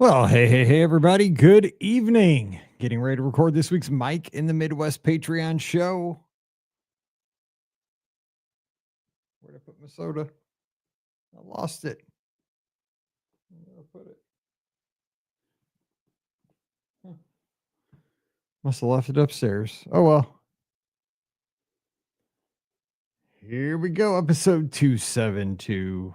Well, hey, everybody. Good evening. Getting ready to record this week's Mike in the Midwest Patreon show. Where'd I put my soda? I lost it. Where did I put it? Huh. Must have left it upstairs. Oh, well. Here we go. Episode 272.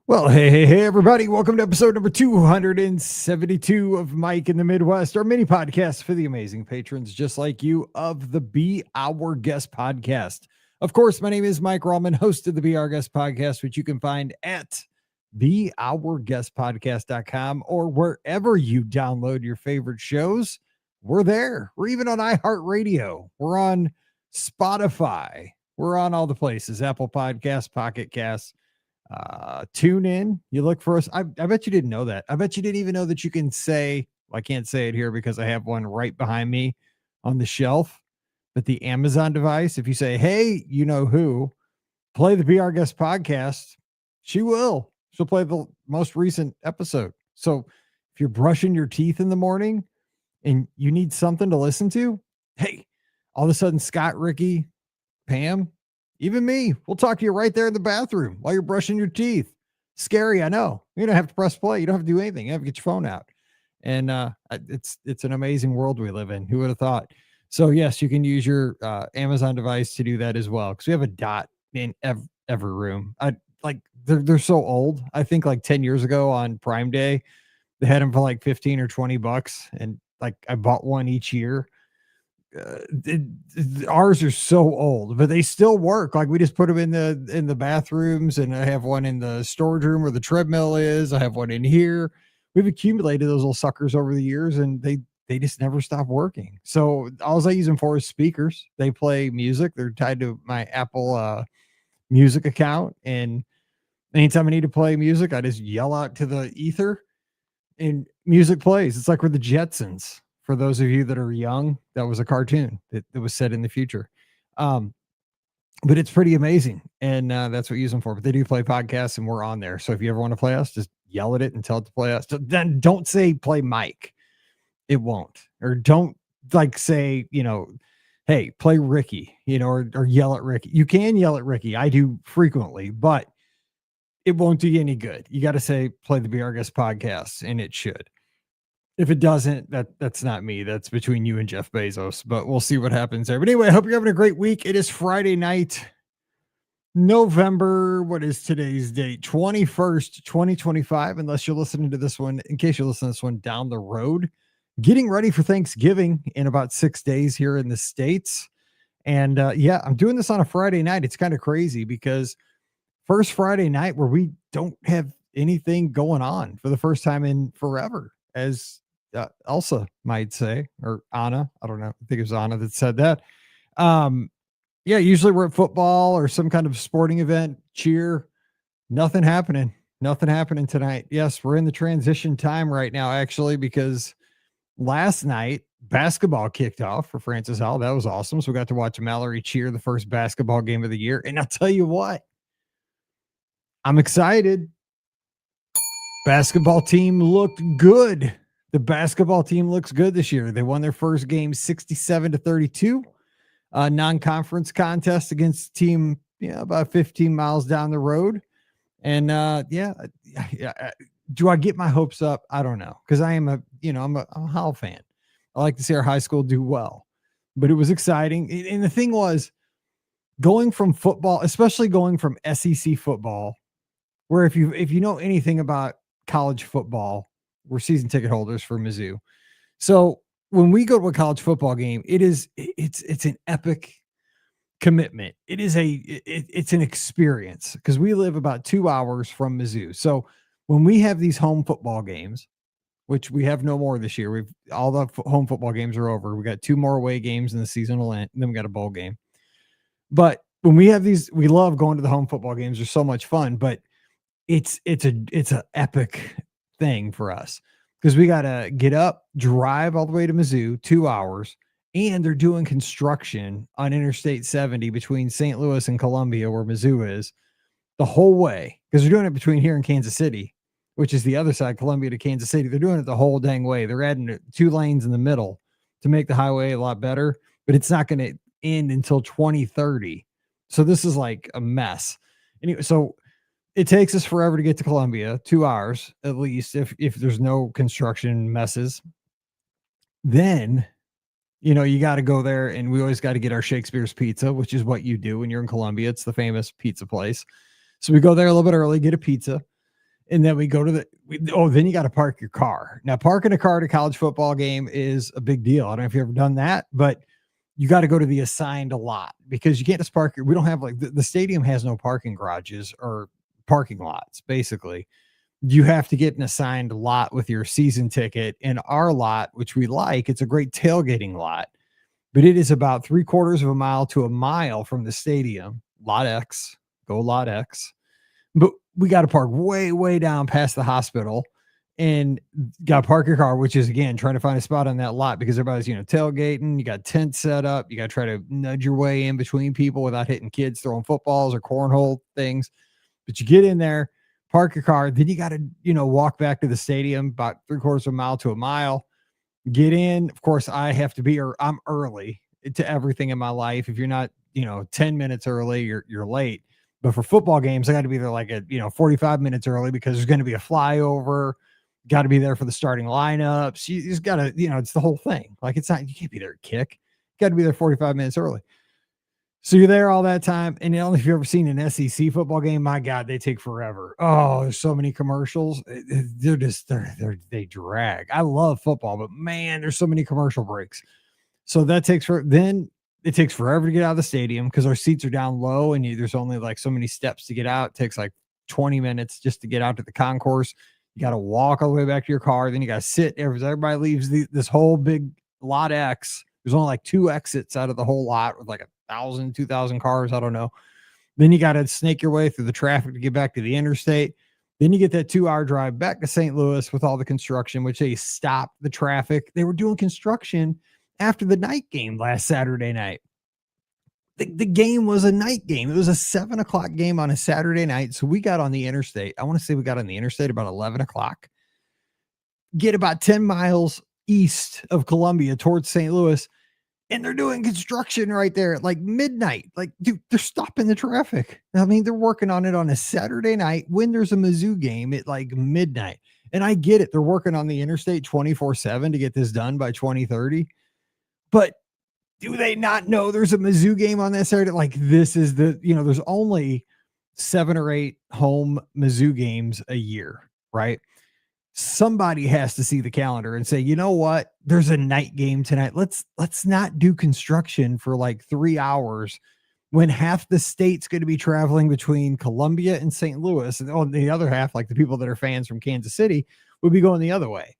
Well, hey, everybody. Welcome to episode number 272 of Mike in the Midwest, our mini podcast for the amazing patrons just like you of the Be Our Guest podcast. Of course, my name is Mike Rallman, host of the Be Our Guest podcast, which you can find at beourguestpodcast.com or wherever you download your favorite shows. We're there. We're even on iHeartRadio. We're on Spotify. We're on all the places, Apple Podcasts, Pocket Casts. Tune in. You look for us. I bet you didn't know that. I bet you didn't even know that you can say, well, I can't say it here because I have one right behind me on the shelf. But the Amazon device, if you say, hey, you know who, play the Be Our Guest podcast, she will. She'll play the most recent episode. So if you're brushing your teeth in the morning and you need something to listen to, hey, all of a sudden, Scott, Ricky, Pam, even me, we'll talk to you right there in the bathroom while you're brushing your teeth. Scary, I know. You don't have to press play. You don't have to do anything. You have to get your phone out. And it's an amazing world we live in. Who would have thought? So yes, you can use your Amazon device to do that as well. Because we have a dot in every room. I like they're so old. I think like 10 years ago on Prime Day, they had them for like 15 or $20, and like I bought one each year. Ours are so old, but they still work. Like we just put them in the bathrooms, and I have one in the storage room where the treadmill is. I have one in here. We've accumulated those little suckers over the years, and they just never stop working. So all I use them for is speakers. They play music. They're tied to my Apple music account, and anytime I need to play music, I just yell out to the ether and music plays. It's like we're the Jetsons. For those of you that are young, that was a cartoon that was set in the future. Um, but it's pretty amazing. And that's what we use them for. But they do play podcasts, and we're on there. So if you ever want to play us, just yell at it and tell it to play us. Then don't say play Mike. It won't. Or don't like say, hey, play Ricky, or yell at Ricky. You can yell at Ricky. I do frequently, but it won't do you any good. You got to say play the Be Our Guest podcast, and it should. If it doesn't, that's not me. That's between you and Jeff Bezos, but we'll see what happens there. But anyway, I hope you're having a great week. It is Friday night, November, what is today's date? 21st, 2025, unless you're listening to this one, in case you're listening to this one down the road, getting ready for Thanksgiving in about 6 days here in the States. And yeah, I'm doing this on a Friday night. It's kind of crazy because first Friday night where we don't have anything going on for the first time in forever, as Elsa might say, or Anna. I don't know. I think it was Anna that said that. Yeah, usually we're at football or some kind of sporting event, cheer. Nothing happening. Nothing happening tonight. Yes, we're in the transition time right now, actually, because last night basketball kicked off for Francis Howell. That was awesome. So we got to watch Mallory cheer the first basketball game of the year. And I'll tell you what, I'm excited. Basketball team looked good. The basketball team looks good this year. They won their first game 67-32. Non-conference contest against team, about 15 miles down the road. And do I get my hopes up? I don't know, because I am I'm a Howell fan. I like to see our high school do well, but it was exciting. And the thing was, going from football, especially going from SEC football, where if you know anything about college football, we're season ticket holders for Mizzou. So when we go to a college football game, it's an epic commitment. It's an experience because we live about 2 hours from Mizzou. So when we have these home football games, which we have no more this year, all the home football games are over. We got 2 more away games and the season will end, and then we got a bowl game. But when we have these, we love going to the home football games. They're so much fun, but it's an epic thing for us because we got to get up, drive all the way to Mizzou, 2 hours, and they're doing construction on Interstate 70 between St. Louis and Columbia, where Mizzou is, the whole way, because they're doing it between here and Kansas City, which is the other side, Columbia to Kansas City. They're doing it the whole dang way. They're adding 2 lanes in the middle to make the highway a lot better, but it's not going to end until 2030. So this is like a mess. Anyway, so it takes us forever to get to Columbia, 2 hours at least, if there's no construction messes. Then, you got to go there, and we always got to get our Shakespeare's pizza, which is what you do when you're in Columbia. It's the famous pizza place. So we go there a little bit early, get a pizza, and then we go to then you got to park your car. Now, parking a car at a college football game is a big deal. I don't know if you've ever done that, but you got to go to the assigned lot, because you can't just park. We don't have the stadium has no parking garages or parking lots. Basically, you have to get an assigned lot with your season ticket. And our lot, which we like, it's a great tailgating lot, but it is about 3/4 of a mile to a mile from the stadium. Lot X, go Lot X. But we got to park way, way down past the hospital, and got to park your car, which is, again, trying to find a spot on that lot, because everybody's, tailgating. You got tents set up. You got to try to nudge your way in between people without hitting kids throwing footballs or cornhole things. But you get in there, park your car. Then you got to, walk back to the stadium about 3/4 of a mile to a mile, get in. Of course, I have to be, or I'm early to everything in my life. If you're not, 10 minutes early, you're late. But for football games, I got to be there like 45 minutes early, because there's going to be a flyover. Got to be there for the starting lineups. You just got to, it's the whole thing. Like, it's not, you can't be there at kick. Got to be there 45 minutes early. So you're there all that time. And only if you've ever seen an SEC football game, my God, they take forever. Oh, there's so many commercials. They drag. I love football, but man, there's so many commercial breaks. So that takes then it takes forever to get out of the stadium, because our seats are down low, and there's only like so many steps to get out. It takes like 20 minutes just to get out to the concourse. You got to walk all the way back to your car. Then you got to sit. Everybody leaves this whole big Lot X. There's only like 2 exits out of the whole lot with like 1,000, 2,000 cars. I don't know. Then you got to snake your way through the traffic to get back to the interstate. Then you get that 2-hour drive back to St. Louis with all the construction, which they stopped the traffic. They were doing construction after the night game last Saturday night. The game was a night game. It was a 7:00 game on a Saturday night. So we got on the interstate. I want to say we got on the interstate about 11 o'clock. Get about 10 miles east of Columbia towards St. Louis, and they're doing construction right there at like midnight. Like, dude, they're stopping the traffic. I mean, they're working on it on a Saturday night when there's a Mizzou game at like midnight. And I get it. They're working on the interstate 24/7 to get this done by 2030. But do they not know there's a Mizzou game on that Saturday? Like, this is there's only 7 or 8 home Mizzou games a year, right? Somebody has to see the calendar and say, you know what? There's a night game tonight. Let's not do construction for like 3 hours when half the state's going to be traveling between Columbia and St. Louis. And on the other half, like the people that are fans from Kansas City, would be going the other way.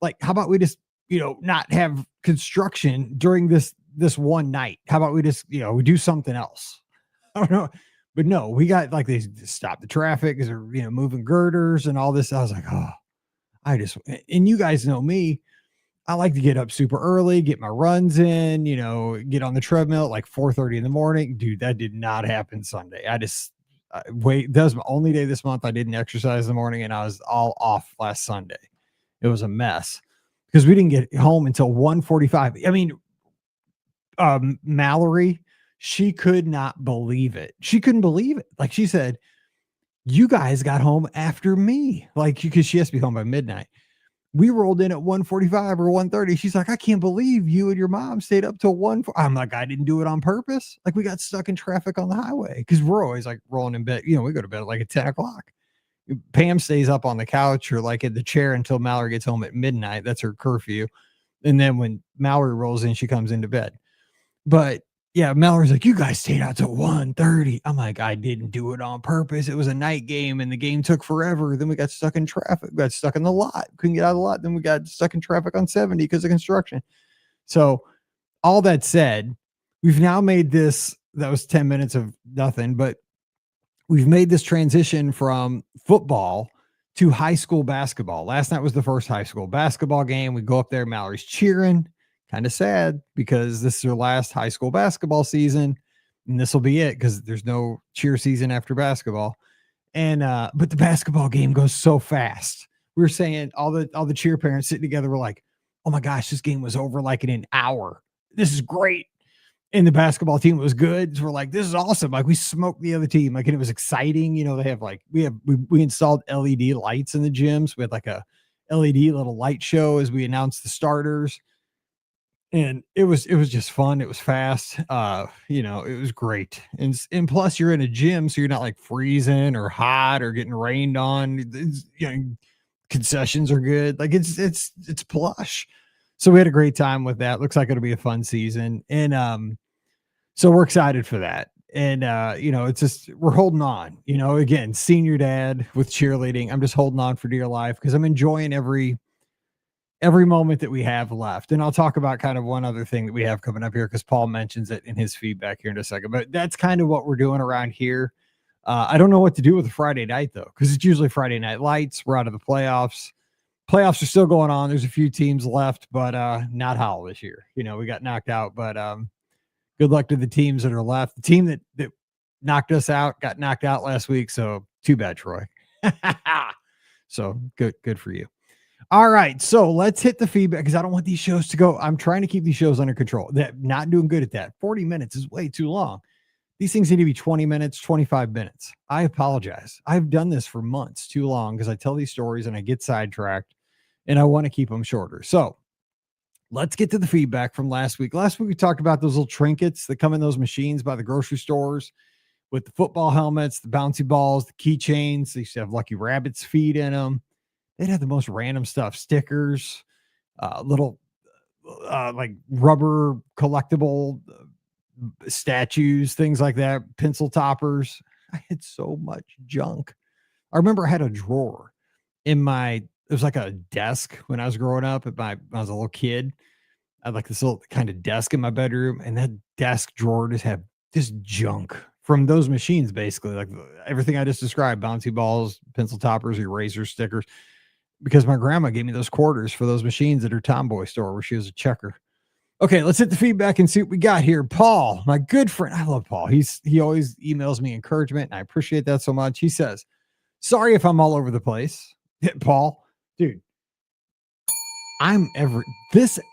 Like, how about we just, not have construction during this one night? How about we just, we do something else? I don't know. But no, we got like they stop the traffic because they're, moving girders and all this. I was like, oh, and you guys know me. I like to get up super early, get my runs in, get on the treadmill at like 4:30 in the morning. Dude, that did not happen Sunday. That was my only day this month I didn't exercise in the morning, and I was all off last Sunday. It was a mess because we didn't get home until 1:45. I mean, Mallory, she could not believe it. She couldn't believe it. Like, she said, you guys got home after me, like, because she has to be home by midnight. We rolled in at 1:45 or 1:30. She's like, I can't believe you and your mom stayed up till 1. I'm like, I didn't do it on purpose. Like, we got stuck in traffic on the highway because we're always like rolling in bed. We go to bed at like at 10 o'clock. Pam stays up on the couch or like in the chair until Mallory gets home at midnight. That's her curfew. And then when Mallory rolls in, she comes into bed. But yeah, Mallory's like, you guys stayed out till 1:30. I'm like, I didn't do it on purpose. It was a night game and the game took forever. Then we got stuck in traffic. We got stuck in the lot. Couldn't get out of the lot. Then we got stuck in traffic on 70 because of construction. So all that said, we've now made this, that was 10 minutes of nothing, but we've made this transition from football to high school basketball. Last night was the first high school basketball game. We go up there. Mallory's cheering. Kind of sad because this is their last high school basketball season, and this will be it because there's no cheer season after basketball. And but the basketball game goes so fast. We were saying all the cheer parents sitting together were like, "Oh my gosh, this game was over like in an hour. This is great." And the basketball team was good. So we're like, "This is awesome." Like we smoked the other team. Like and it was exciting. You know, they have like we installed LED lights in the gyms. We had like a LED little light show as we announced the starters. And it was just fun. It was fast. It was great. And plus you're in a gym, so you're not like freezing or hot or getting rained on. Concessions are good. Like it's plush. So we had a great time with that. Looks like it'll be a fun season. And so we're excited for that. And it's just we're holding on. Again, senior dad with cheerleading. I'm just holding on for dear life because I'm enjoying every moment that we have left. And I'll talk about kind of one other thing that we have coming up here because Paul mentions it in his feedback here in a second. But that's kind of what we're doing around here. I don't know what to do with a Friday night though, because it's usually Friday night lights. We're out of the playoffs. Playoffs are still going on. There's a few teams left, but not Howell this year. We got knocked out, but good luck to the teams that are left. The team that knocked us out got knocked out last week. So too bad, Troy. So good for you. All right, so let's hit the feedback because I don't want these shows to go. I'm trying to keep these shows under control. That not doing good at that. 40 minutes is way too long. These things need to be 20 minutes, 25 minutes. I apologize. I've done this for months too long because I tell these stories and I get sidetracked and I want to keep them shorter. So let's get to the feedback from last week. Last week, we talked about those little trinkets that come in those machines by the grocery stores with the football helmets, the bouncy balls, the keychains. They used to have Lucky Rabbit's feet in them. They'd have the most random stuff, stickers, little like rubber collectible statues, things like that, pencil toppers. I had so much junk. I remember I had a drawer it was like a desk when I was growing up when I was a little kid. I had like this little kind of desk in my bedroom, and that desk drawer just had this junk from those machines, basically, like everything I just described: bouncy balls, pencil toppers, erasers, stickers. Because my grandma gave me those quarters for those machines at her Tomboy store where she was a checker. Okay, let's hit the feedback and see what we got here. Paul, my good friend. I love Paul. He always emails me encouragement, and I appreciate that so much. He says, "Sorry if I'm all over the place." Paul, dude,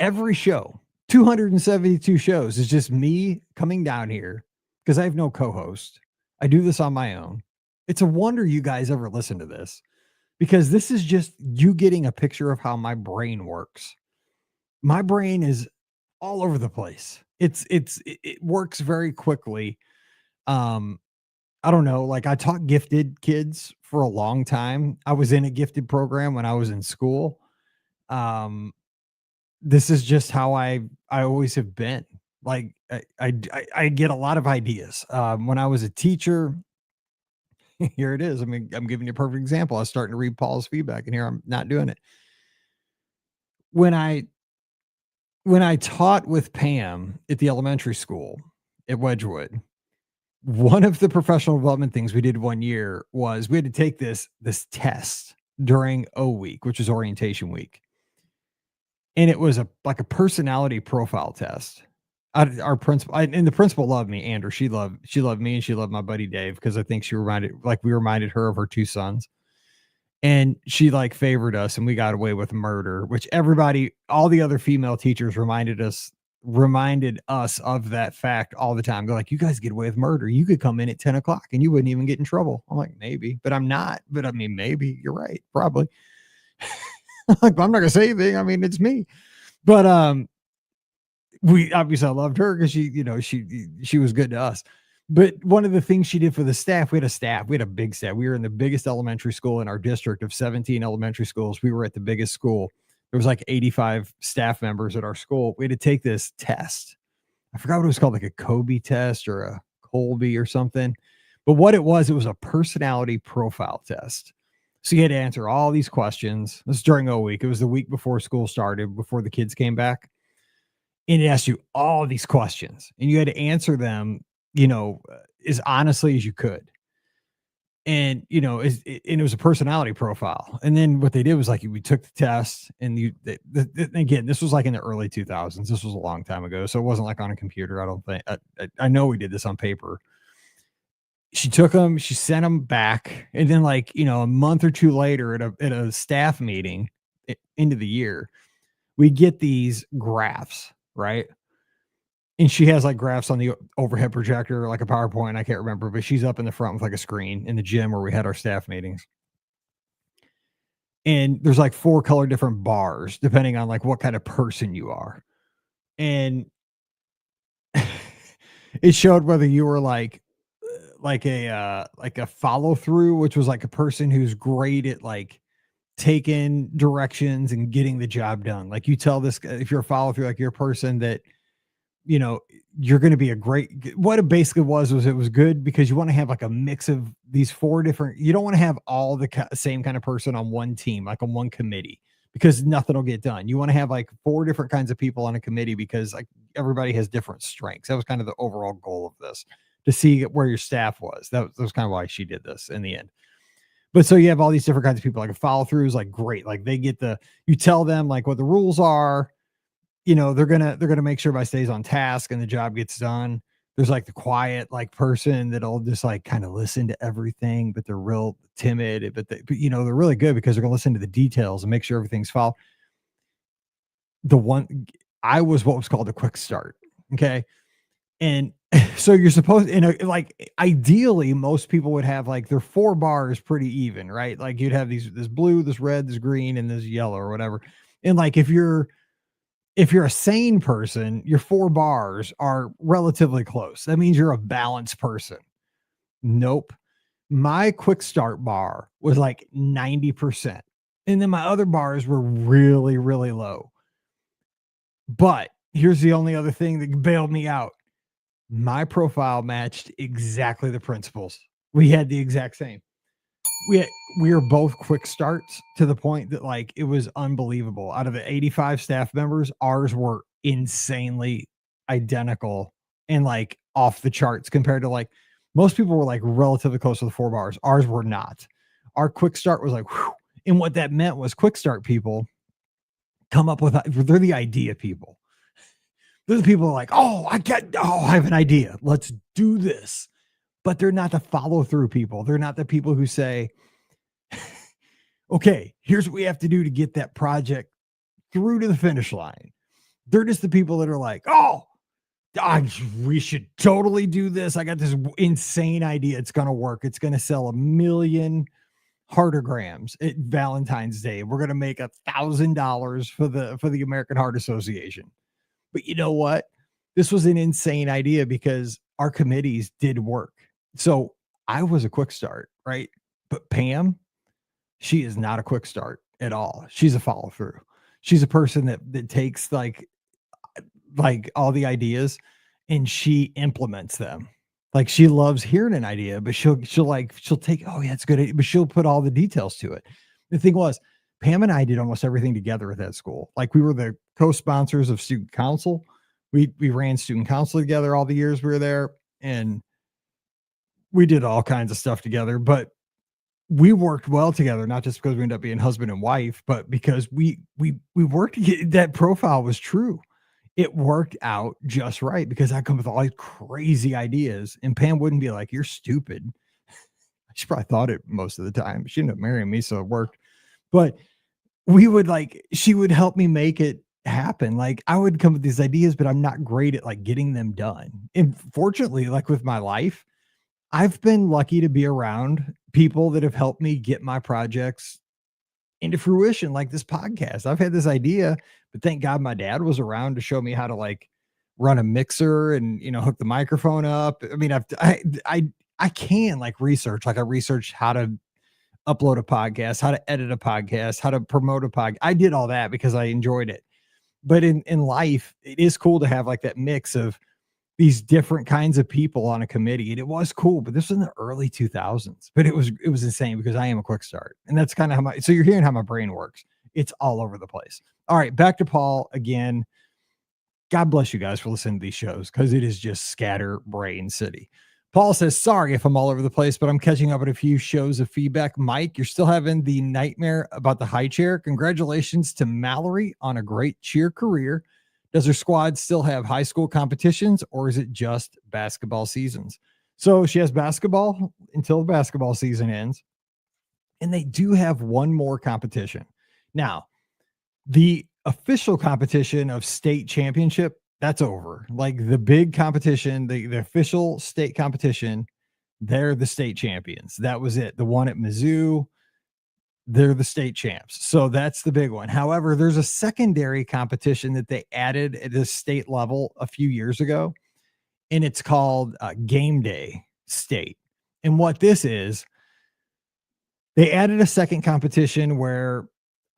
every show, 272 shows is just me coming down here because I have no co-host. I do this on my own. It's a wonder you guys ever listen to this, because this is just you getting a picture of how my brain works. My brain is all over the place. It works very quickly. I don't know, like I taught gifted kids for a long time. I was in a gifted program when I was in school. Um, this is just how I always have been. Like I get a lot of ideas. When I was a teacher, here it is. I mean, I'm giving you a perfect example. I was starting to read Paul's feedback, and here I'm not doing it. When I taught with Pam at the elementary school at Wedgwood, one of the professional development things we did one year was we had to take this test during O week, which is orientation week. And it was like a personality profile test. Our principal, and the principal loved me, Andrew. She loved me, and she loved my buddy Dave because I think we reminded her of her two sons. And she like favored us, and we got away with murder, which all the other female teachers reminded us of that fact all the time. They're like, "You guys get away with murder. You could come in at 10 o'clock and you wouldn't even get in trouble." I'm like, "Maybe, but I'm not." But I mean, maybe you're right. Probably. Like, I'm not gonna say anything. I mean, it's me. But we obviously, I loved her because she was good to us. But one of the things she did for the staff, we had a big staff. We were in the biggest elementary school in our district of 17 elementary schools. We were at the biggest school. There was like 85 staff members at our school. We had to take this test. I forgot what it was called, like a Kobe test or a Colby or something. But what it was a personality profile test. So you had to answer all these questions. This is during O week. It was the week before school started, before the kids came back. And it asked you all these questions, and you had to answer them, as honestly as you could. And, and it was a personality profile. And then what they did was like, we took the test and again, this was like in the early 2000s. This was a long time ago. So it wasn't like on a computer. I don't think, I know we did this on paper. She took them, she sent them back. And then like, a month or two later at a staff meeting into the year, we get these graphs, right? And she has like graphs on the overhead projector, like a PowerPoint. I can't remember, but she's up in the front with like a screen in the gym where we had our staff meetings. And there's like 4 color different bars depending on like what kind of person you are. And it showed whether you were like a follow through, which was like a person who's great at like taking directions and getting the job done. Like you tell this, if you're a follow through, like you're a person that you know, you're going to be a great, what it basically was it was good because you want to have like a mix of these 4 different, you don't want to have all the same kind of person on one team, like on one committee, because nothing will get done. You want to have like 4 different kinds of people on a committee because like everybody has different strengths. That was kind of the overall goal of this, to see where your staff was. That was kind of why she did this in the end. But so you have all these different kinds of people, like a follow through is like great. Like they get you tell them like what the rules are, they're gonna make sure everybody stays on task and the job gets done. There's like the quiet like person that'll just like kind of listen to everything, but they're real timid. But they're really good because they're gonna listen to the details and make sure everything's followed. The one I was what was called a quick start. Okay. And so you're supposed like ideally most people would have like their 4 bars pretty even, right? Like you'd have this blue, this red, this green, and this yellow or whatever. And like if you're a sane person, your 4 bars are relatively close. That means you're a balanced person. Nope. My quick start bar was like 90%. And then my other bars were really, really low. But here's the only other thing that bailed me out. My profile matched exactly the principles. We had the exact same. we we were both quick starts to the point that like it was unbelievable. Out of the 85 staff members, ours were insanely identical and like off the charts compared to like most people were like relatively close to the 4 bars. Ours were not. Our quick start was like, whew. And what that meant was quick start people come up with, they're the idea people. They're the people like, I have an idea. Let's do this. But they're not the follow through people. They're not the people who say, okay, here's what we have to do to get that project through to the finish line. They're just the people that are like, we should totally do this. I got this insane idea. It's going to work. It's going to sell 1 million heartograms at Valentine's Day. We're going to make $1,000 for the American Heart Association. But you know what? This was an insane idea because our committees did work. So I was a quick start, right? But Pam, she is not a quick start at all. She's a follow through. She's a person that takes like all the ideas and she implements them. Like she loves hearing an idea, but she'll take, oh yeah, it's good, but she'll put all the details to it. The thing was, Pam and I did almost everything together at that school. Like we were the co-sponsors of student council. We ran student council together all the years we were there, and we did all kinds of stuff together. But we worked well together, not just because we ended up being husband and wife, but because we worked. That profile was true. It worked out just right because I come with all these crazy ideas, and Pam wouldn't be like, "You're stupid." She probably thought it most of the time. She ended up marrying me, so it worked. But she would help me make it happen. Like I would come with these ideas, but I'm not great at like getting them done. And fortunately, like with my life, I've been lucky to be around people that have helped me get my projects into fruition, like this podcast. I've had this idea, but thank God my dad was around to show me how to like run a mixer and hook the microphone up. I mean, I can like research, like I researched how to upload a podcast, how to edit a podcast, how to promote a podcast. I did all that because I enjoyed it. But in life, it is cool to have like that mix of these different kinds of people on a committee. And it was cool, but this was in the early 2000s. But it was insane because I am a quick start. And that's kind of how so you're hearing how my brain works. It's all over the place. All right, back to Paul again. God bless you guys for listening to these shows because it is just scatter brain city. Paul says, sorry if I'm all over the place, but I'm catching up on a few shows of feedback. Mike, you're still having the nightmare about the high chair. Congratulations to Mallory on a great cheer career. Does her squad still have high school competitions, or is it just basketball seasons? So she has basketball until the basketball season ends, and they do have one more competition. Now, the official competition of state championship, that's over. Like the big competition, the official state competition, they're the state champions. That was it. The one at Mizzou, they're the state champs. So that's the big one. However, there's a secondary competition that they added at the state level a few years ago, and it's called Game Day State. And what this is, they added a second competition where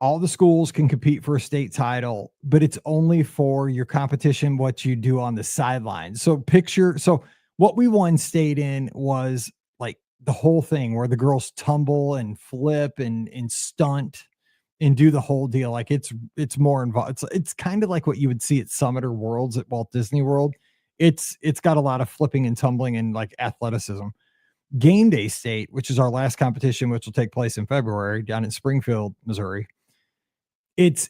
all the schools can compete for a state title, but it's only for your competition, what you do on the sidelines. So what we won state in was like the whole thing where the girls tumble and flip and stunt and do the whole deal. Like it's more involved. It's kind of like what you would see at Summit or Worlds at Walt Disney World. It's got a lot of flipping and tumbling and like athleticism. Game Day State, which is our last competition, which will take place in February down in Springfield, Missouri. It's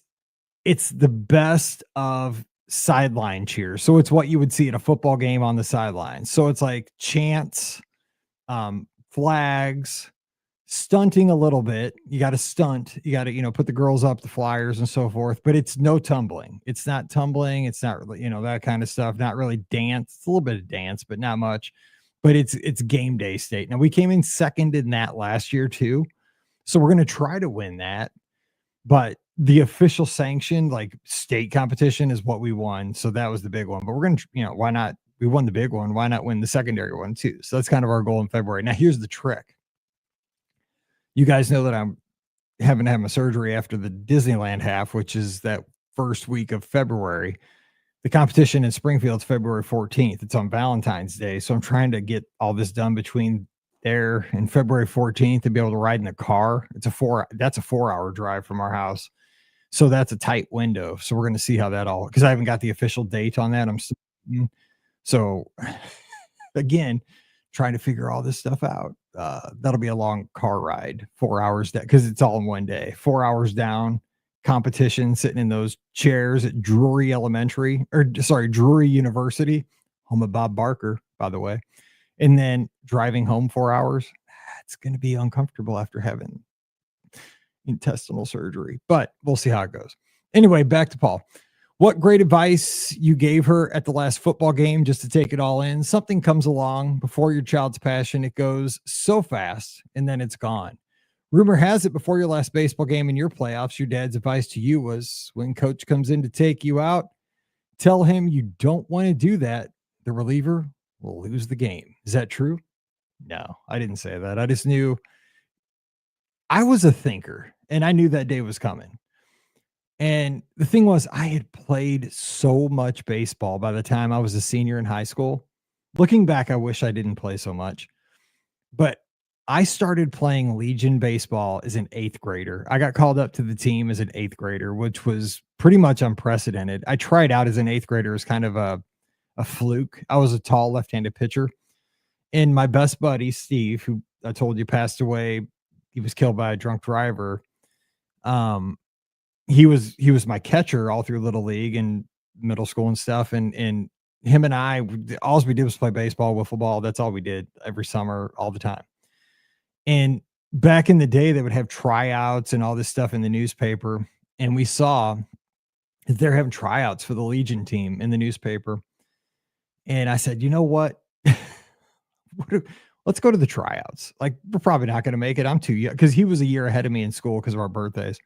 the best of sideline cheers. So it's what you would see at a football game on the sidelines. So it's like chants, flags, stunting a little bit. You got to stunt. You got to, put the girls up, the flyers and so forth, but it's no tumbling. It's not tumbling. It's not, that kind of stuff. Not really dance. It's a little bit of dance, but not much. But it's Game Day State. Now we came in second in that last year too. So we're going to try to win that. But the official sanctioned like state competition is what we won. So that was the big one. But we're going to, why not? We won the big one. Why not win the secondary one too? So that's kind of our goal in February. Now here's the trick. You guys know that I'm having to have my surgery after the Disneyland half, which is that first week of February. The competition in Springfield is February 14th. It's on Valentine's Day. So I'm trying to get all this done between there and February 14th to be able to ride in a car. That's a 4-hour drive from our house. So that's a tight window. So we're going to see how that all, because I haven't got the official date on that. So again, trying to figure all this stuff out. That'll be a long car ride, 4 hours, because it's all in one day, 4 hours down, competition, sitting in those chairs at Drury University, home of Bob Barker, by the way. And then driving home 4 hours. It's going to be uncomfortable after having intestinal surgery, but we'll see how it goes. Anyway, back to Paul. What great advice you gave her at the last football game, just to take it all in. Something comes along before your child's passion. It goes so fast and then it's gone. Rumor has it before your last baseball game in your playoffs, your dad's advice to you was when coach comes in to take you out, tell him you don't want to do that. The reliever will lose the game. Is that true? No, I didn't say that. I just knew I was a thinker and I knew that day was coming. And the thing was, I had played so much baseball by the time I was a senior in high school. Looking back, I wish I didn't play so much, but I started playing Legion baseball as an 8th grader. I got called up to the team as an 8th grader, which was pretty much unprecedented. I tried out as an 8th grader as kind of a fluke. I was a tall left-handed pitcher. And my best buddy, Steve, who I told you passed away, he was killed by a drunk driver. He was my catcher all through Little League and middle school and stuff. And him and I, all we did was play baseball, wiffle ball. That's all we did every summer, all the time. And back in the day, they would have tryouts and all this stuff in the newspaper. And we saw that they're having tryouts for the Legion team in the newspaper. And I said, you know what? Let's go to the tryouts. Like, we're probably not going to make it. I'm too young, because he was a year ahead of me in school because of our birthdays.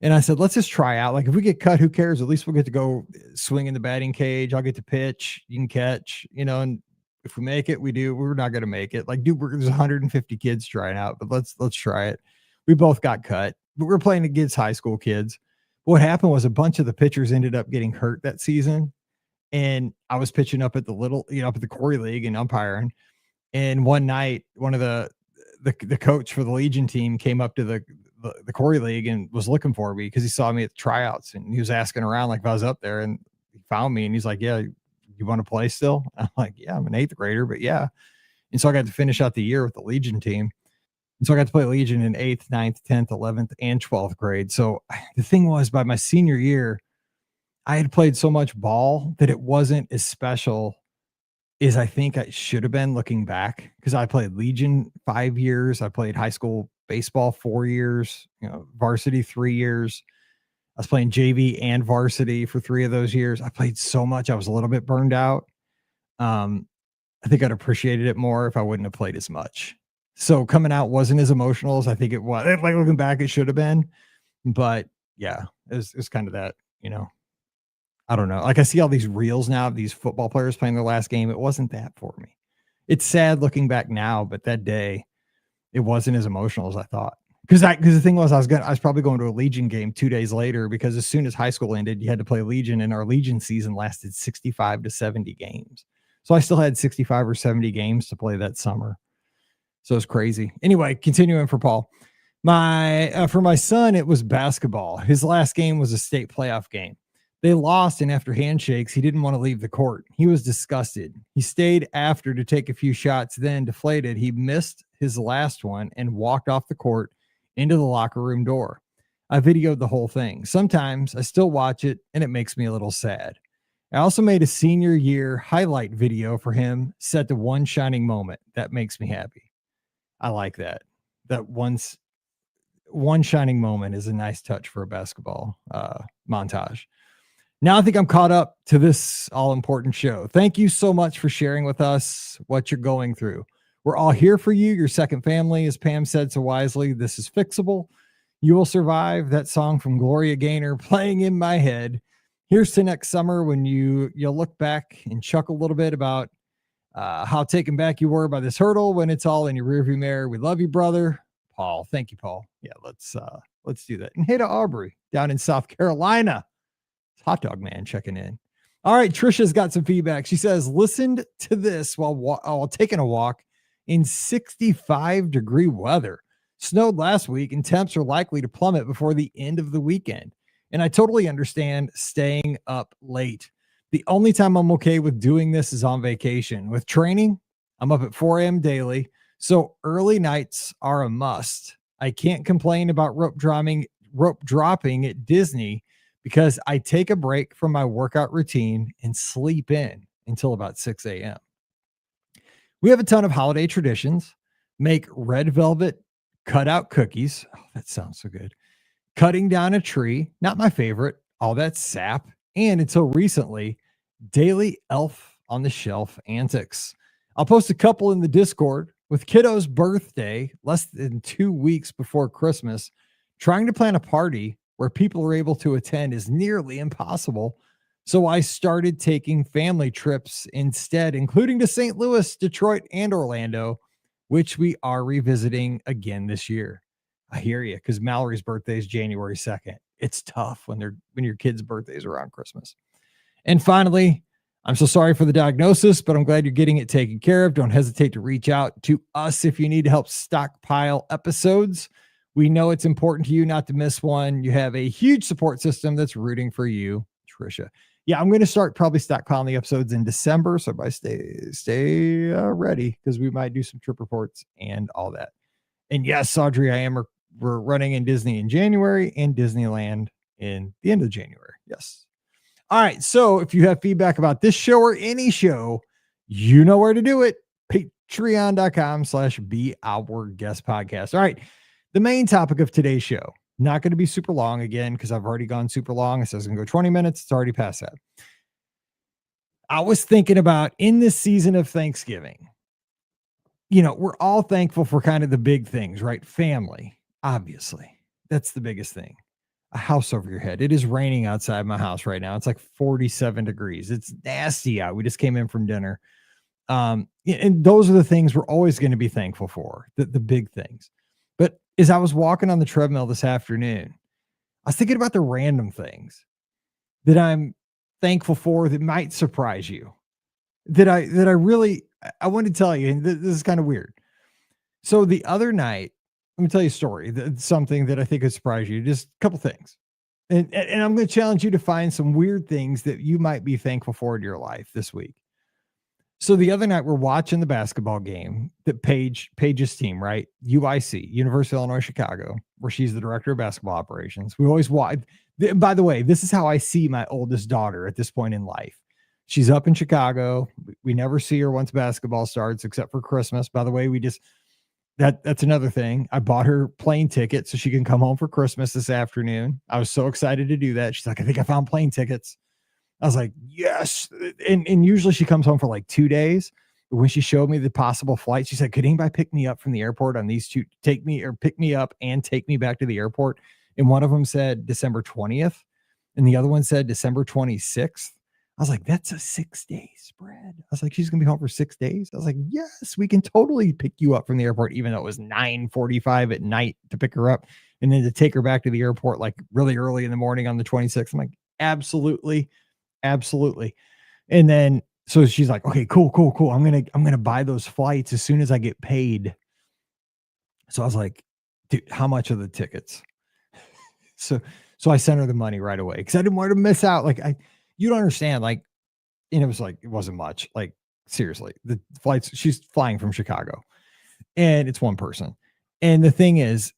And I said, let's just try out. Like, if we get cut, who cares? At least we'll get to go swing in the batting cage. I'll get to pitch. You can catch, and if we make it, we do. We're not going to make it. Like, dude, there's 150 kids trying out, but let's try it. We both got cut, but we're playing against high school kids. What happened was a bunch of the pitchers ended up getting hurt that season. And I was pitching up at the up at the Corey League and umpiring. And one night, one of the coach for the Legion team came up to the Corey League and was looking for me because he saw me at the tryouts, and he was asking around like if I was up there, and he found me and he's like, yeah, you want to play still? I'm like, yeah, I'm an 8th grader, but yeah. And so I got to finish out the year with the Legion team. And so I got to play Legion in 8th, 9th, 10th, 11th, and 12th grade. So the thing was, by my senior year, I had played so much ball that it wasn't as special as I think I should have been looking back, because I played Legion 5 years. I played high school baseball 4 years, varsity 3 years. I was playing JV and varsity for 3 of those years. I played so much. I was a little bit burned out. I think I'd appreciated it more if I wouldn't have played as much. So coming out wasn't as emotional as I think it was. Like looking back, it should have been. But yeah, it's kind of that, I don't know. Like I see all these reels now of these football players playing their last game. It wasn't that for me. It's sad looking back now, but that day it wasn't as emotional as I thought. Because the thing was, I was probably going to a Legion game 2 days later, because as soon as high school ended, you had to play Legion, and our Legion season lasted 65 to 70 games. So I still had 65 or 70 games to play that summer. So it's crazy. Anyway, continuing for Paul. For my son, it was basketball. His last game was a state playoff game. They lost, and after handshakes, he didn't want to leave the court. He was disgusted. He stayed after to take a few shots. Then, deflated, he missed his last one and walked off the court into the locker room door. I videoed the whole thing. Sometimes I still watch it, and it makes me a little sad. I also made a senior year highlight video for him set to one shining moment. That makes me happy. I like that. That one shining moment is a nice touch for a basketball montage. Now I think I'm caught up to this all-important show. Thank you so much for sharing with us what you're going through. We're all here for you, your second family. As Pam said so wisely, this is fixable. You will survive. That song from Gloria Gaynor playing in my head. Here's to next summer when you'll look back and chuckle a little bit about how taken back you were by this hurdle when it's all in your rearview mirror. We love you, brother. Paul. Thank you, Paul. Yeah, let's do that. And hey to Aubrey down in South Carolina. Hot Dog Man checking in. All right, Trisha's got some feedback. She says, listened to this while taking a walk in 65-degree weather. Snowed last week, and temps are likely to plummet before the end of the weekend. And I totally understand staying up late. The only time I'm okay with doing this is on vacation. With training, I'm up at 4 a.m. daily, so early nights are a must. I can't complain about rope dropping at Disney, because I take a break from my workout routine and sleep in until about 6 a.m. We have a ton of holiday traditions. Make red velvet cutout cookies. Oh, that sounds so good. Cutting down a tree, not my favorite. All that sap. And until recently, daily elf on the shelf antics. I'll post a couple in the Discord. With kiddo's birthday less than 2 weeks before Christmas, trying to plan a party where people are able to attend is nearly impossible. So I started taking family trips instead, including to St. Louis, Detroit, and Orlando, which we are revisiting again this year. I hear you, because Mallory's birthday is January 2nd. It's tough when your kids' birthdays are around Christmas. And finally, I'm so sorry for the diagnosis, but I'm glad you're getting it taken care of. Don't hesitate to reach out to us if you need to help stockpile episodes. We know it's important to you not to miss one. You have a huge support system that's rooting for you, Trisha. Yeah, I'm going to start probably stockpiling the episodes in December. So stay ready, because we might do some trip reports and all that. And yes, Audrey, we're running in Disney in January and Disneyland in the end of January. Yes. All right. So if you have feedback about this show or any show, you know where to do it. Patreon.com/Be Our Guest Podcast. All right. The main topic of today's show, not going to be super long again, because I've already gone super long. It says it's going to go 20 minutes. It's already past that. I was thinking about, in this season of Thanksgiving, we're all thankful for kind of the big things, right? Family, obviously. That's the biggest thing. A house over your head. It is raining outside my house right now. It's like 47 degrees. It's nasty out. We just came in from dinner. And those are the things we're always going to be thankful for, the big things. But as I was walking on the treadmill this afternoon, I was thinking about the random things that I'm thankful for that might surprise you. That I want to tell you, and this is kind of weird. So the other night, let me tell you a story, something that I think would surprise you. Just a couple things. And I'm going to challenge you to find some weird things that you might be thankful for in your life this week. So the other night we're watching the basketball game that Paige's team, right? UIC, University of Illinois Chicago, where she's the director of basketball operations. We always watch. By the way, this is how I see my oldest daughter at this point in life. She's up in Chicago. We never see her once basketball starts, except for Christmas. By the way, we just that's another thing. I bought her plane ticket so she can come home for Christmas this afternoon. I was so excited to do that. She's like, I think I found plane tickets. I was like, yes. And usually she comes home for like 2 days. But when she showed me the possible flight, she said, could anybody pick me up from the airport on these two, take me or pick me up and take me back to the airport? And one of them said December 20th. And the other one said December 26th. I was like, that's a 6-day spread. I was like, she's going to be home for 6 days. I was like, yes, we can totally pick you up from the airport, even though it was 9:45 at night to pick her up and then to take her back to the airport like really early in the morning on the 26th. I'm like, absolutely. Absolutely. And then so she's like, okay, cool. I'm gonna buy those flights as soon as I get paid. So I was like, dude, how much are the tickets? So I sent her the money right away because I didn't want her to miss out. Like you don't understand. Like, and it wasn't much. Like, seriously, the flights, she's flying from Chicago and it's one person. And the thing is,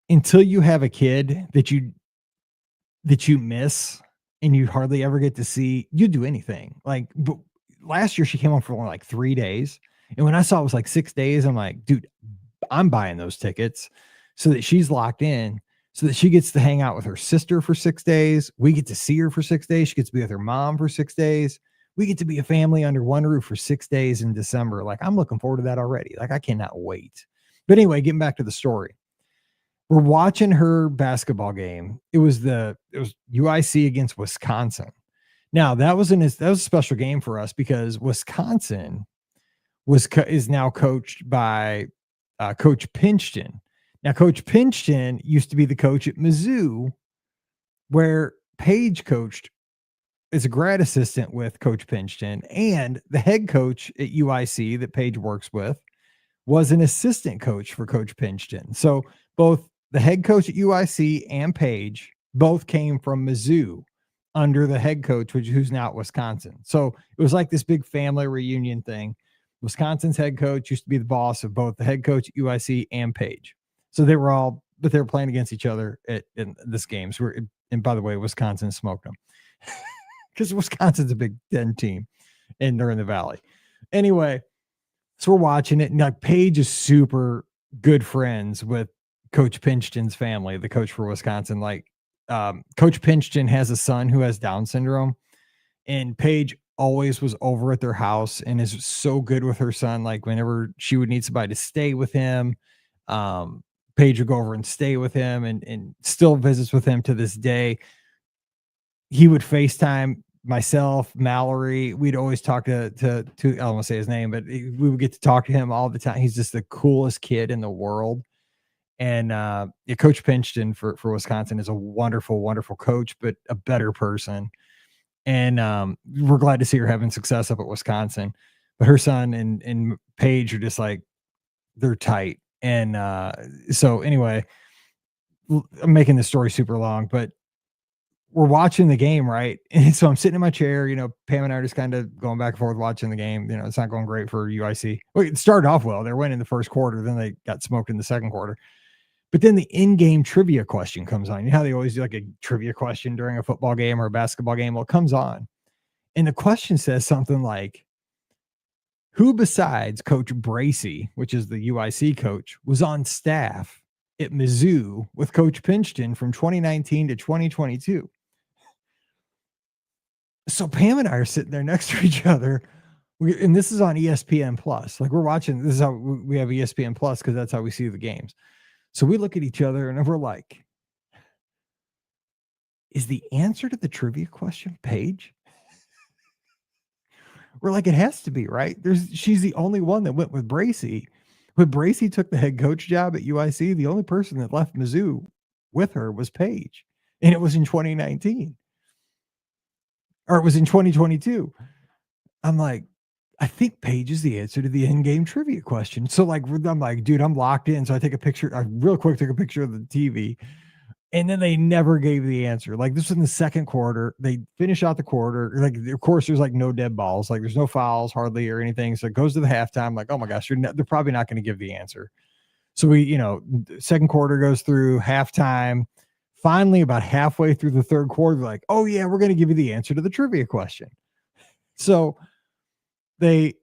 until you have a kid that you miss and you hardly ever get to see, you do anything. Like, but last year she came home for only like 3 days. And when I saw it was like 6 days, I'm like, dude, I'm buying those tickets so that she's locked in, so that she gets to hang out with her sister for 6 days. We get to see her for 6 days. She gets to be with her mom for 6 days. We get to be a family under one roof for 6 days in December. Like, I'm looking forward to that already. Like, I cannot wait. But anyway, getting back to the story. We're watching her basketball game. It was UIC against Wisconsin. Now that was a special game for us because Wisconsin is now coached by Coach Pinchton. Now Coach Pinchton used to be the coach at Mizzou, where Paige coached as a grad assistant with Coach Pinchton, and the head coach at UIC that Paige works with was an assistant coach for Coach Pinchton. So both the head coach at UIC and Paige both came from Mizzou under the head coach, who's now at Wisconsin. So it was like this big family reunion thing. Wisconsin's head coach used to be the boss of both the head coach at UIC and Paige. So they were playing against each other in this game. So and by the way, Wisconsin smoked them because Wisconsin's a Big Ten team and they're in the Valley. Anyway, so we're watching it, and like Paige is super good friends with Coach Pinchton's family, the coach for Wisconsin. Like, Coach Pinchton has a son who has Down syndrome, and Paige always was over at their house and is so good with her son. Like, whenever she would need somebody to stay with him, Paige would go over and stay with him and still visits with him to this day. He would FaceTime myself, Mallory. We'd always talk to I don't want to say his name, but we would get to talk to him all the time. He's just the coolest kid in the world. And Coach Pinchton for Wisconsin is a wonderful, wonderful coach, but a better person. And we're glad to see her having success up at Wisconsin. But her son and Paige are just like, they're tight. And so anyway, I'm making this story super long, but we're watching the game, right? And so I'm sitting in my chair, Pam and I are just kind of going back and forth watching the game. It's not going great for UIC. Well, it started off well. They're winning the first quarter. Then they got smoked in the second quarter. But then the in-game trivia question comes on. You know how they always do like a trivia question during a football game or a basketball game? Well, it comes on. And the question says something like, who besides Coach Bracey, which is the UIC coach, was on staff at Mizzou with Coach Pinchton from 2019 to 2022? So Pam and I are sitting there next to each other. And this is on ESPN Plus. Like, we're watching, this is how we have ESPN Plus because that's how we see the games. So we look at each other and we're like, is the answer to the trivia question Paige? We're like, it has to be, right? She's the only one that went with Bracey. When Bracey took the head coach job at UIC, the only person that left Mizzou with her was Paige. And it was in 2019. Or it was in 2022. I'm like, I think Paige is the answer to the in-game trivia question. So like, I'm like, dude, I'm locked in. So I take a picture. I real quick took a picture of the TV And then they never gave the answer. Like this was in the second quarter. They finish out the quarter. Like, of course, there's like no dead balls. Like there's no fouls hardly or anything. So it goes to the halftime. Like, oh my gosh, they're probably not going to give the answer. So we, second quarter goes through halftime. Finally, about halfway through the third quarter, they're like, oh yeah, we're going to give you the answer to the trivia question. So they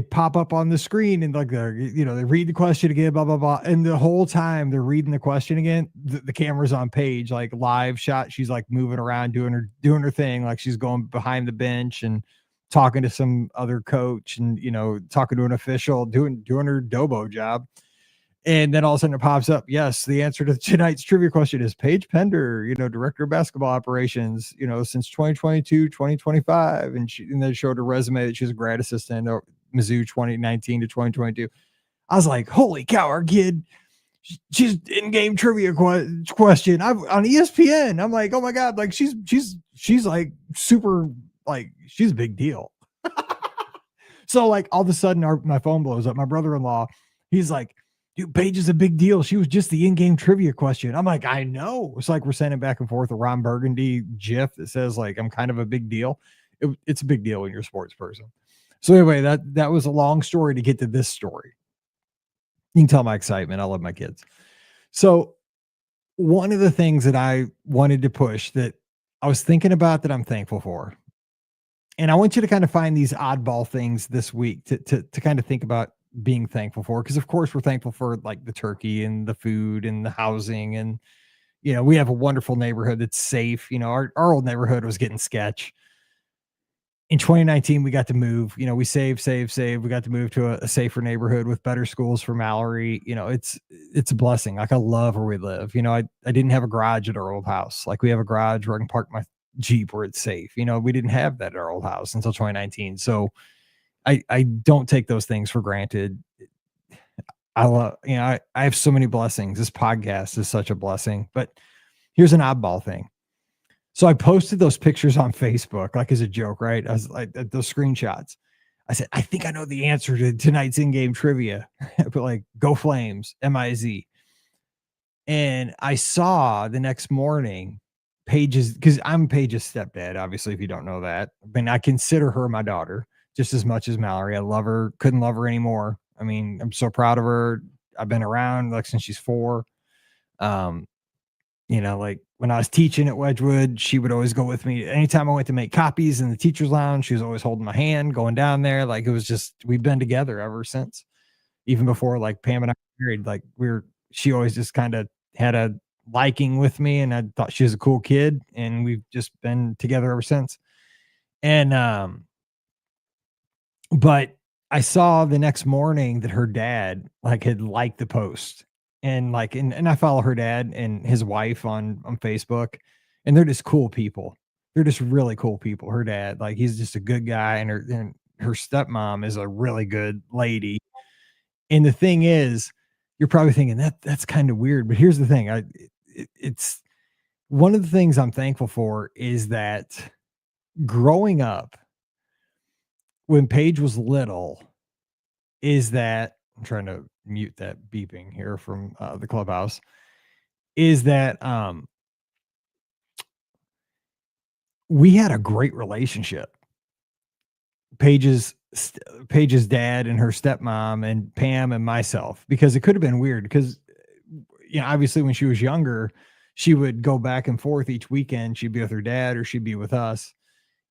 pop up on the screen and like they read the question again, blah blah blah, and the whole time they're reading the question again. The camera's on Paige, like live shot. She's like moving around, doing her thing, like she's going behind the bench and talking to some other coach and talking to an official, doing her Dobo job. And then all of a sudden it pops up. Yes, the answer to tonight's trivia question is Paige Pender, director of basketball operations, since 2022, 2025. And they showed her resume that she was a grad assistant at Mizzou 2019 to 2022. I was like, holy cow, our kid, she's in-game trivia question. I'm on ESPN. I'm like, oh my God, like she's like super, like she's a big deal. So like all of a sudden my phone blows up. My brother-in-law, he's like, dude, Paige is a big deal. She was just the in-game trivia question. I'm like, I know. It's like we're sending back and forth a Ron Burgundy gif that says like, I'm kind of a big deal. It's a big deal when you're a sports person. So anyway, that was a long story to get to this story. You can tell my excitement. I love my kids. So one of the things that I wanted to push that I was thinking about that I'm thankful for, and I want you to kind of find these oddball things this week to kind of think about being thankful for, because of course we're thankful for like the turkey and the food and the housing, and we have a wonderful neighborhood that's safe. Our old neighborhood was getting sketch. In 2019 we got to move. We saved. We got to move to a safer neighborhood with better schools for Mallory. It's a blessing. Like I love where we live. I didn't have a garage at our old house. Like we have a garage where I can park my Jeep where it's safe. We didn't have that at our old house until 2019. So I don't take those things for granted. I love, I have so many blessings. This podcast is such a blessing, but here's an oddball thing. So I posted those pictures on Facebook, like as a joke, right? I was like those screenshots. I said, I think I know the answer to tonight's in-game trivia. I put like go Flames, MIZ. And I saw the next morning Paige's, because I'm Paige's stepdad, obviously, if you don't know that. I mean, I consider her my daughter just as much as Mallory. I love her, couldn't love her anymore. I mean, I'm so proud of her. I've been around like since she's 4. Like when I was teaching at Wedgwood, she would always go with me. Anytime I went to make copies in the teacher's lounge, she was always holding my hand, going down there. Like it was just, we've been together ever since. Even before like Pam and I were married, like she always just kind of had a liking with me, and I thought she was a cool kid, and we've just been together ever since. And but I saw the next morning that her dad like had liked the post, and like and I follow her dad and his wife on Facebook, and they're just cool people. They're just really cool people. Her dad, like he's just a good guy, and her stepmom is a really good lady. And the thing is, you're probably thinking that's kind of weird, but here's the thing. It's one of the things I'm thankful for is that growing up when Paige was little, is that I'm trying to mute that beeping here from the clubhouse, is that we had a great relationship. Paige's dad and her stepmom and Pam and myself, because it could have been weird because obviously when she was younger, she would go back and forth each weekend. She'd be with her dad or she'd be with us.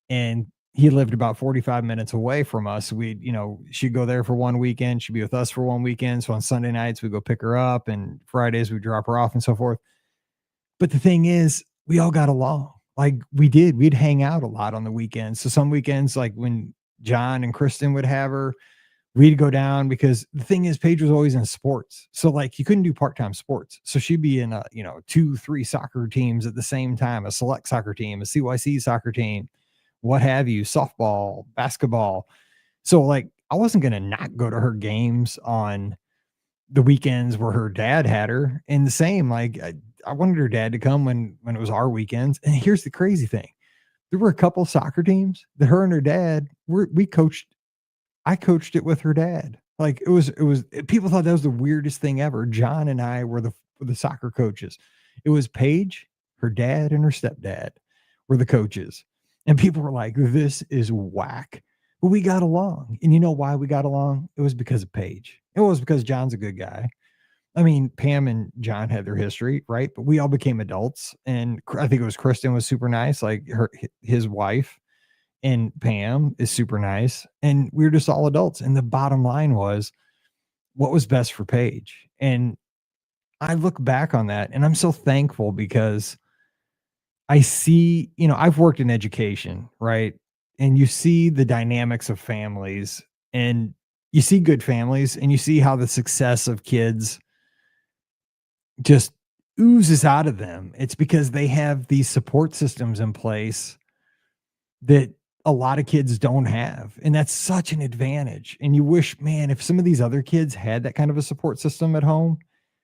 And he lived about 45 minutes away from us. She'd go there for one weekend. She'd be with us for one weekend. So on Sunday nights, we'd go pick her up, and Fridays we'd drop her off and so forth. But the thing is, we all got along. Like we'd hang out a lot on the weekends. So some weekends, like when John and Kristen would have her, we'd go down, because the thing is, Paige was always in sports. So like you couldn't do part-time sports. So she'd be in 2-3 soccer teams at the same time, a select soccer team, a CYC soccer team, what have you, softball, basketball. So like I wasn't going to not go to her games on the weekends where her dad had her. And the same, like I wanted her dad to come when it was our weekends. And here's the crazy thing. There were a couple soccer teams that her and her dad we coached. I coached it with her dad. Like it was people thought that was the weirdest thing ever. John and I were the soccer coaches. It was Paige her dad and her stepdad were the coaches. And people were like, this is whack. But we got along. And you know why we got along? It was because of Paige. It was because John's a good guy. I mean, Pam and John had their history, right? But we all became adults. And I think it was Kristen was super nice, like his wife, and Pam is super nice. And we were just all adults. And the bottom line was what was best for Paige. And I look back on that and I'm so thankful because I see, I've worked in education, right? And you see the dynamics of families and you see good families and you see how the success of kids just oozes out of them. It's because they have these support systems in place that a lot of kids don't have. And that's such an advantage. And you wish, man, if some of these other kids had that kind of a support system at home,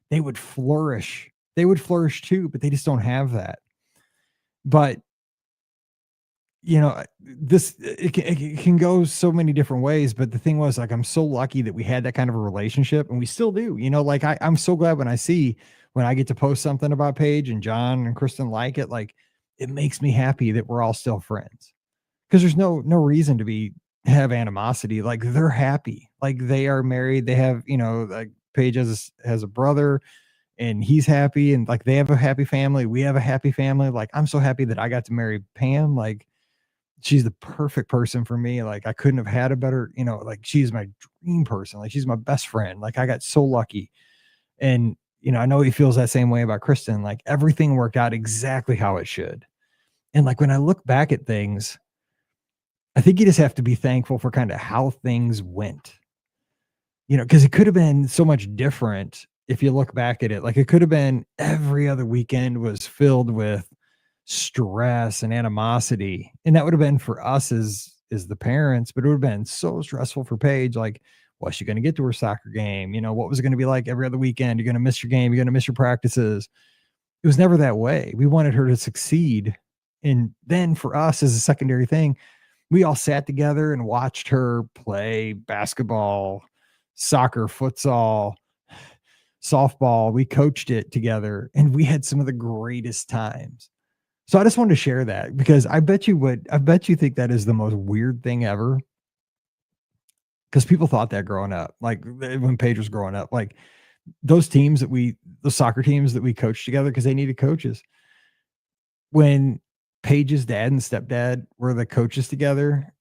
they would flourish. They would flourish too, but they just don't have that. But it can go so many different ways. But the thing was, like, I'm so lucky that we had that kind of a relationship, and we still do. Like I'm so glad when I get to post something about Paige and John and Kristen like it. Like, it makes me happy that we're all still friends because there's no reason to have animosity. Like, they're happy, like they are married. They have, like Paige has a brother and he's happy, and like they have a happy family. We have a happy family. Like, I'm so happy that I got to marry Pam. Like, she's the perfect person for me. Like, I couldn't have had a better, like, she's my dream person. Like, she's my best friend. Like, I got so lucky. And, I know he feels that same way about Kristen. Like, everything worked out exactly how it should. And like, when I look back at things, I think you just have to be thankful for kind of how things went, because it could have been so much different if you look back at it. Like, it could have been every other weekend was filled with stress and animosity. And that would have been for us as the parents, but it would have been so stressful for Paige. Like, was she going to get to her soccer game? What was it going to be like every other weekend? You're going to miss your game. You're going to miss your practices. It was never that way. We wanted her to succeed. And then for us, as a secondary thing, we all sat together and watched her play basketball, soccer, futsal, softball. We coached it together and we had some of the greatest times. So I just wanted to share that because I bet you think that is the most weird thing ever. Because people thought that growing up, like when Paige was growing up, like those soccer teams that we coached together because they needed coaches. When Paige's dad and stepdad were the coaches together,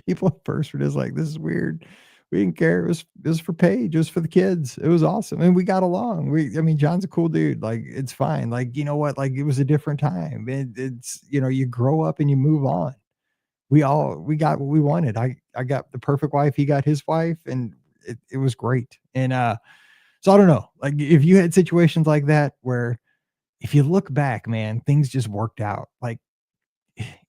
people at first were just like, this is weird. We didn't care. It was for Paige. It was for the kids. It was awesome. And we got along. John's a cool dude. Like, it's fine. Like, you know what? Like, it was a different time. It's, you grow up and you move on. We got what we wanted. I got the perfect wife. He got his wife, and it was great. And, so I don't know, like, if you had situations like that where if you look back, man, things just worked out. Like,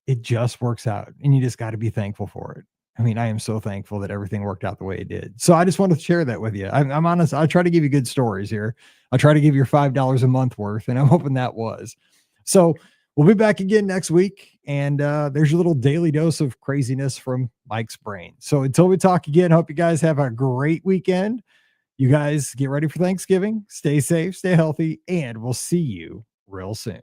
it just works out and you just got to be thankful for it. I am so thankful that everything worked out the way it did. So I just wanted to share that with you. I'm honest. I try to give you good stories here. I try to give you your $5 a month worth, and I'm hoping that was. So we'll be back again next week. And there's your little daily dose of craziness from Mike's brain. So until we talk again, hope you guys have a great weekend. You guys get ready for Thanksgiving. Stay safe, stay healthy, and we'll see you real soon.